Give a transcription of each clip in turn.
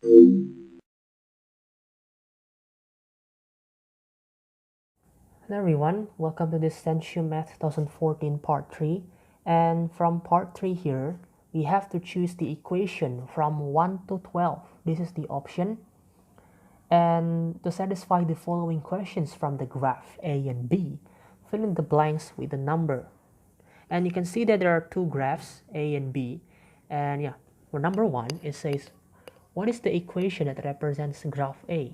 Hello everyone, welcome to this SENSHU Math 2014 Part 3. And from Part 3 here, we have to choose the equation from 1 to 12. This is the option. And to satisfy the following questions from the graph A and B, fill in the blanks with the number. And you can see that there are two graphs, A and B. And yeah, for number 1, it says, what is the equation that represents graph A?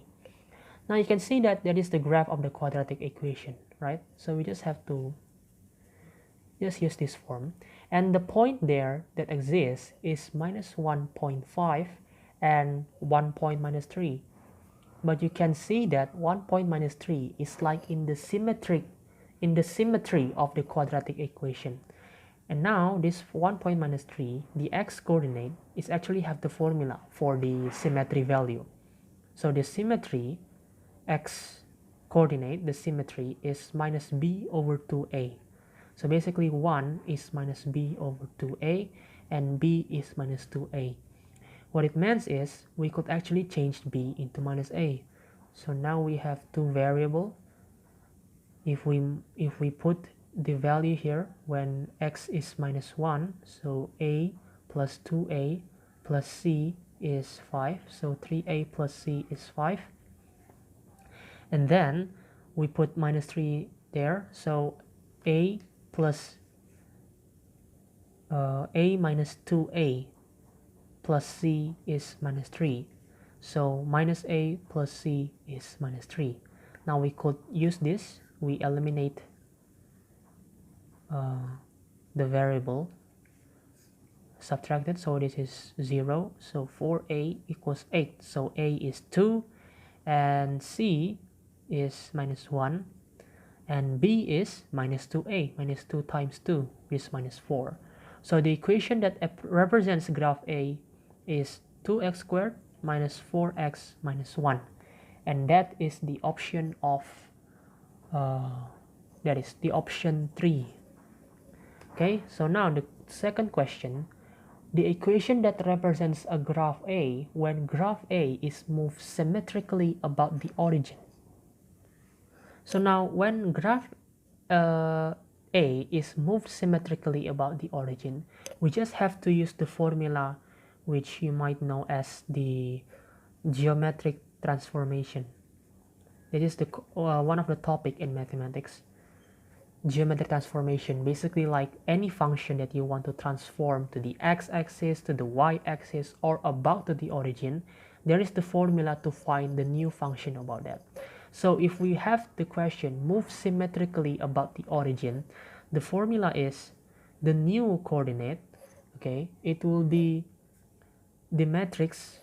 Now you can see that is the graph of the quadratic equation, right? So we just have to just use this form. And the point there that exists is minus 1.5 and 1 point minus 3. But you can see that 1 point minus 3 is like in the symmetry of the quadratic equation. And now this 1 point minus 3, the x coordinate is actually have the formula for the symmetry value. So the symmetry x coordinate, the symmetry is minus b over 2a. So basically 1 is minus b over 2a and b is minus 2a. What it means is we could actually change b into minus a. So now we have two variables. If we put the value here when x is minus 1, so a plus 2a plus c is 5, so 3a plus c is 5. And then we put minus 3 there, so a plus a minus 2a plus c is minus 3, so minus a plus c is minus 3. Now we could use this, we eliminate the variable subtracted, so this is 0, so 4a equals 8, so a is 2 and c is minus 1 and b is minus 2a, minus 2 times 2 is minus 4. So the equation that represents graph A is 2x squared minus 4x minus 1, and that is the option of that is the option 3. Okay, so now the second question, the equation that represents a graph A when graph A is moved symmetrically about the origin. So now when graph A is moved symmetrically about the origin, we just have to use the formula which you might know as the geometric transformation. It is the one of the topic in mathematics. Geometric transformation, basically like any function that you want to transform to the x-axis, to the y-axis, or about to the origin, there is the formula to find the new function about that. So if we have the question move symmetrically about the origin, the formula is the new coordinate, okay, it will be the matrix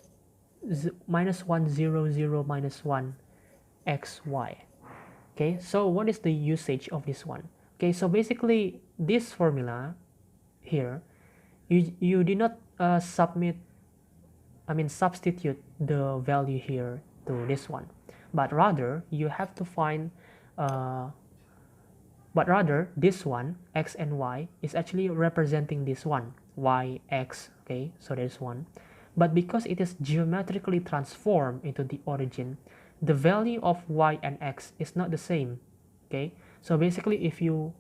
minus 1 0 0 minus 1 x y. Okay, so what is the usage of this one? Okay, so basically this formula here, you did not substitute the value here to this one, but rather you have to find this one, x and y, is actually representing this one, y, x, okay, so there's one. But because it is geometrically transformed into the origin, the value of y and x is not the same, okay? So basically if you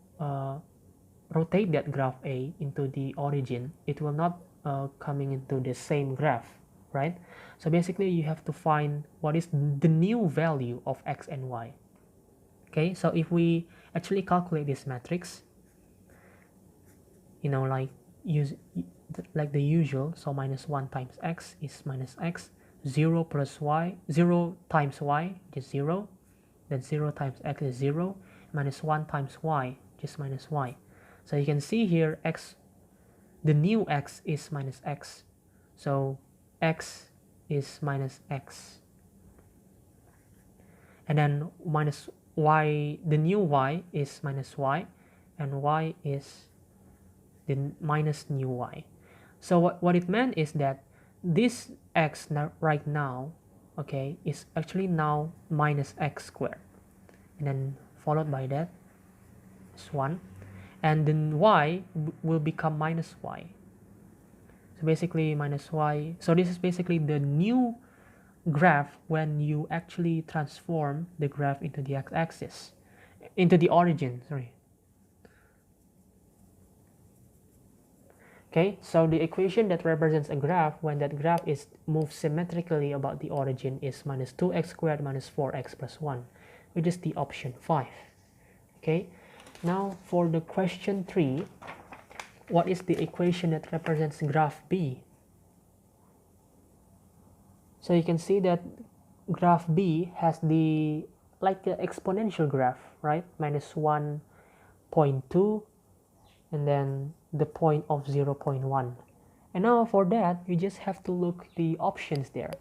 rotate that graph A into the origin, it will not coming into the same graph, right? So basically you have to find what is the new value of x and y. Okay, so if we actually calculate this matrix, you know, like the usual, so minus 1 times x is minus x, 0 plus y, 0 times y is 0, then 0 times x is 0, minus 1 times y is minus y. So you can see here x, the new x is minus x, so x is minus x, and then minus y, the new y is minus y, and y is the minus new y. So what it meant is that this x right now, okay, is actually now minus x squared, and then followed by that is 1, and then y will become minus y. So basically minus y, so this is basically the new graph when you actually transform the graph into the x-axis, into the origin, sorry. Okay, so the equation that represents a graph when that graph is moved symmetrically about the origin is minus 2x squared minus 4x plus 1, which is the option 5. Okay, now for the question 3, what is the equation that represents graph B? So you can see that graph B has the like the exponential graph, right? Minus 1.2 and then the point of 0.1. And now for that, you just have to look the options there.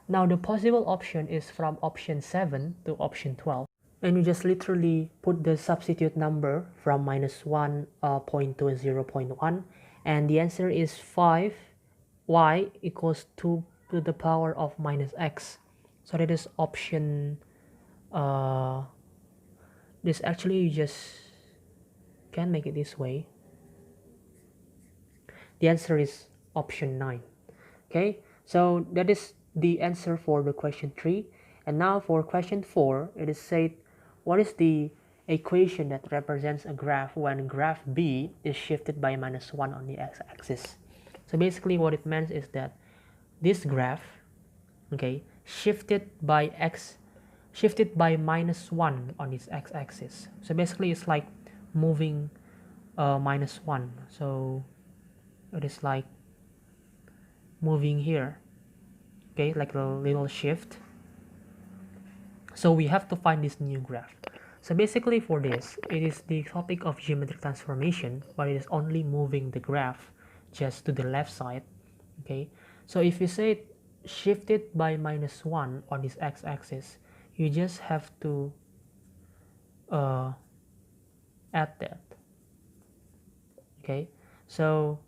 Now the possible option is from option 7 to option 12. And you just literally put the substitute number from minus 1.2 and 0.1. And the answer is 5y equals 2 to the power of minus x. So that is option, this actually you just can make it this way. The answer is option 9. Okay, so that is the answer for the question 3. And now for question 4, it is said, what is the equation that represents a graph when graph B is shifted by minus 1 on the x-axis? So basically what it means is that this graph, okay, shifted by minus 1 on its x-axis. So basically it's like moving minus 1. So it is like moving here, okay, like a little shift. So we have to find this new graph. So basically for this, it is the topic of geometric transformation, but it is only moving the graph just to the left side. Okay, so if you say it shifted by minus 1 on this x-axis, you just have to add that. Okay, so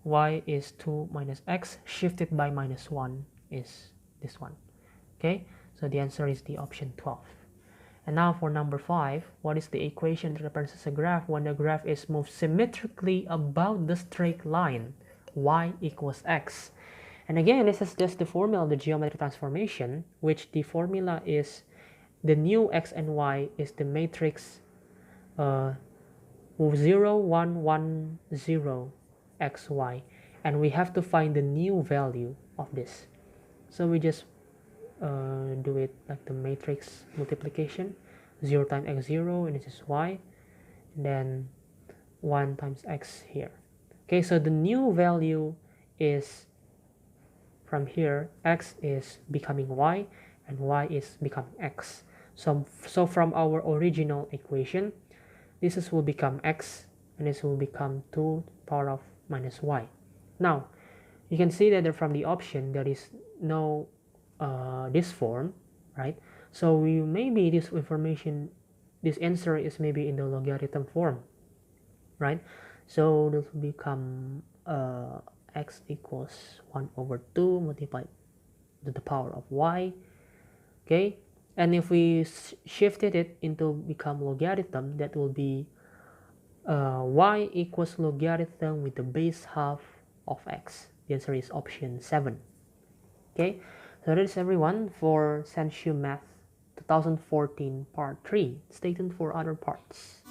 y is 2 minus x shifted by minus 1 is this one. Okay, so the answer is the option 12. And now for number 5, what is the equation that represents a graph when the graph is moved symmetrically about the straight line y equals x? And again, this is just the formula of the geometric transformation, which the formula is the new x and y is the matrix 0, 1, 1, 0 xy, and we have to find the new value of this. So we just do it like the matrix multiplication, 0 times x 0, and this is y, and then 1 times x here. Okay, so the new value is from here, x is becoming y and y is becoming x. So from our original equation, this will become x and this will become 2 power of minus y. Now you can see that from the option there is no this form, right? So maybe this information, this answer is maybe in the logarithm form, right? So this will become x equals 1 over 2 multiplied to the power of y. Okay, and if we shifted it into become logarithm, that will be y equals logarithm with the base half of x. The answer is option 7. Okay, so that is everyone for SENSHU Math 2014 Part 3. Stay tuned for other parts.